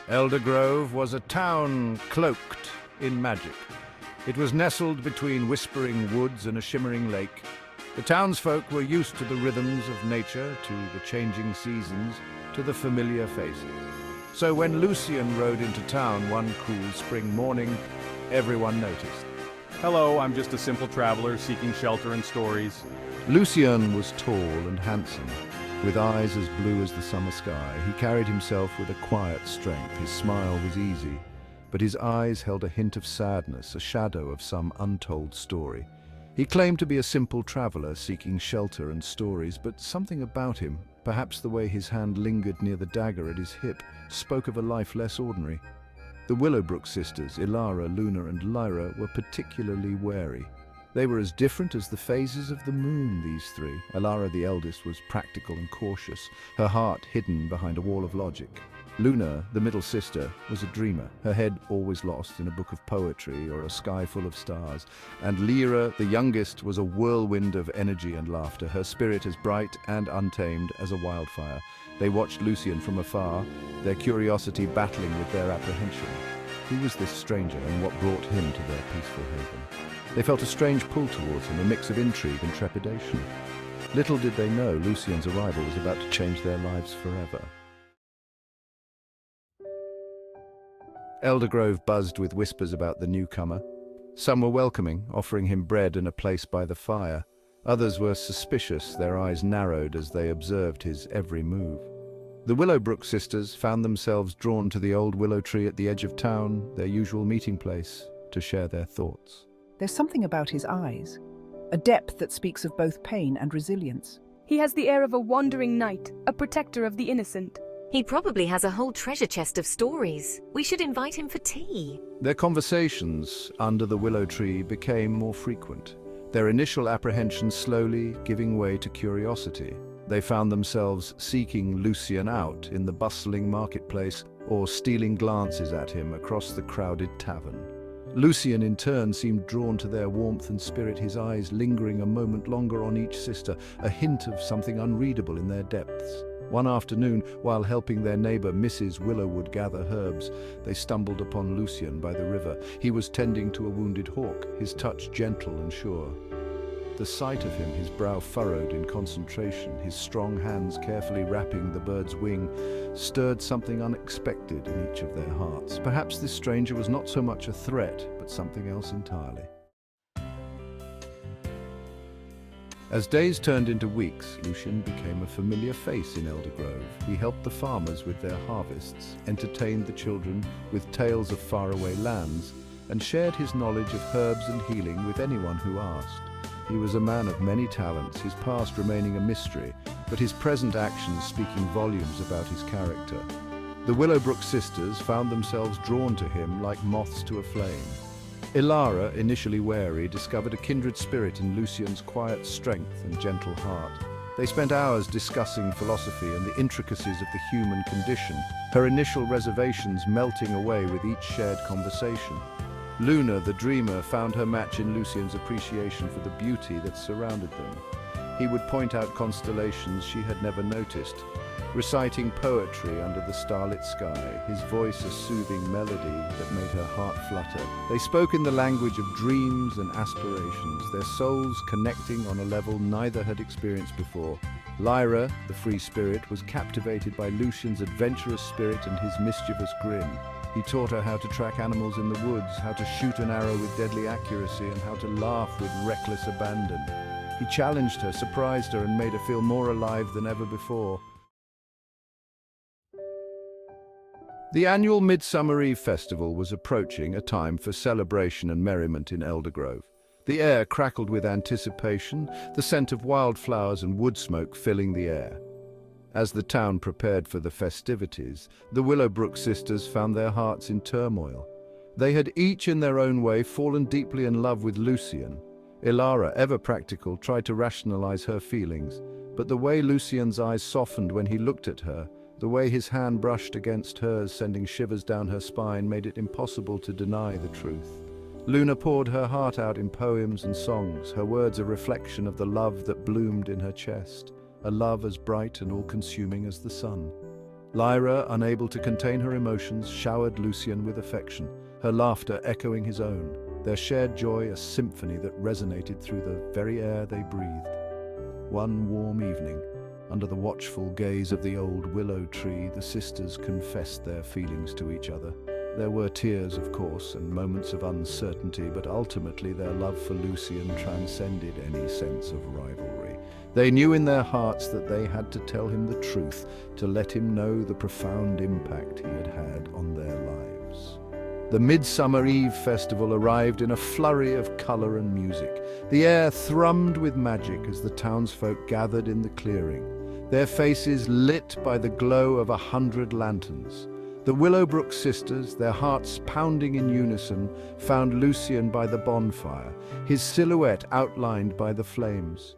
Eldergrove was a town cloaked in magic. It was nestled between whispering woods and a shimmering lake. The townsfolk were used to the rhythms of nature, to the changing seasons, to the familiar faces. So when Lucian rode into town one cool spring morning, everyone noticed. Hello, I'm just a simple traveler seeking shelter and stories. Lucian was tall and handsome, with eyes as blue as the summer sky. He carried himself with a quiet strength. His smile was easy, but his eyes held a hint of sadness, a shadow of some untold story. He claimed to be a simple traveler seeking shelter and stories, but something about him, perhaps the way his hand lingered near the dagger at his hip, spoke of a life less ordinary. The Willowbrook sisters, Ilara, Luna, and Lyra, were particularly wary. They were as different as the phases of the moon, these three. Ilara, the eldest, was practical and cautious, her heart hidden behind a wall of logic. Luna, the middle sister, was a dreamer, her head always lost in a book of poetry or a sky full of stars. And Lyra, the youngest, was a whirlwind of energy and laughter, her spirit as bright and untamed as a wildfire. They watched Lucian from afar, their curiosity battling with their apprehension. Who was this stranger and what brought him to their peaceful haven? They felt a strange pull towards him, a mix of intrigue and trepidation. Little did they know Lucian's arrival was about to change their lives forever. Eldergrove buzzed with whispers about the newcomer. Some were welcoming, offering him bread and a place by the fire. Others were suspicious, their eyes narrowed as they observed his every move. The Willowbrook sisters found themselves drawn to the old willow tree at the edge of town, their usual meeting place, to share their thoughts. There's something about his eyes, a depth that speaks of both pain and resilience. He has the air of a wandering knight, a protector of the innocent. He probably has a whole treasure chest of stories. We should invite him for tea. Their conversations under the willow tree became more frequent, their initial apprehension slowly giving way to curiosity. They found themselves seeking Lucian out in the bustling marketplace or stealing glances at him across the crowded tavern. Lucian, in turn, seemed drawn to their warmth and spirit, his eyes lingering a moment longer on each sister, a hint of something unreadable in their depths. One afternoon, while helping their neighbor Mrs. Willowwood gather herbs, they stumbled upon Lucian by the river. He was tending to a wounded hawk, his touch gentle and sure. The sight of him, his brow furrowed in concentration, his strong hands carefully wrapping the bird's wing, stirred something unexpected in each of their hearts. Perhaps this stranger was not so much a threat, but something else entirely. As days turned into weeks, Lucian became a familiar face in Eldergrove. He helped the farmers with their harvests, entertained the children with tales of faraway lands, and shared his knowledge of herbs and healing with anyone who asked. He was a man of many talents, his past remaining a mystery, but his present actions speaking volumes about his character. The Willowbrook sisters found themselves drawn to him like moths to a flame. Ilara, initially wary, discovered a kindred spirit in Lucian's quiet strength and gentle heart. They spent hours discussing philosophy and the intricacies of the human condition, her initial reservations melting away with each shared conversation. Luna, the dreamer, found her match in Lucian's appreciation for the beauty that surrounded them. He would point out constellations she had never noticed, reciting poetry under the starlit sky, his voice a soothing melody that made her heart flutter. They spoke in the language of dreams and aspirations, their souls connecting on a level neither had experienced before. Lyra, the free spirit, was captivated by Lucian's adventurous spirit and his mischievous grin. He taught her how to track animals in the woods, how to shoot an arrow with deadly accuracy, and how to laugh with reckless abandon. He challenged her, surprised her, and made her feel more alive than ever before. The annual Midsummer Eve Festival was approaching, a time for celebration and merriment in Eldergrove. The air crackled with anticipation, the scent of wildflowers and wood smoke filling the air. As the town prepared for the festivities, the Willowbrook sisters found their hearts in turmoil. They had each in their own way fallen deeply in love with Lucian. Ilara, ever practical, tried to rationalize her feelings, but the way Lucian's eyes softened when he looked at her, the way his hand brushed against hers, sending shivers down her spine, made it impossible to deny the truth. Luna poured her heart out in poems and songs, her words a reflection of the love that bloomed in her chest, a love as bright and all-consuming as the sun. Lyra, unable to contain her emotions, showered Lucian with affection, her laughter echoing his own, their shared joy a symphony that resonated through the very air they breathed. One warm evening, under the watchful gaze of the old willow tree, the sisters confessed their feelings to each other. There were tears, of course, and moments of uncertainty, but ultimately their love for Lucian transcended any sense of rivalry. They knew in their hearts that they had to tell him the truth, to let him know the profound impact he had had on their lives. The Midsummer Eve festival arrived in a flurry of colour and music. The air thrummed with magic as the townsfolk gathered in the clearing, their faces lit by the glow of 100 lanterns. The Willowbrook sisters, their hearts pounding in unison, found Lucian by the bonfire, his silhouette outlined by the flames.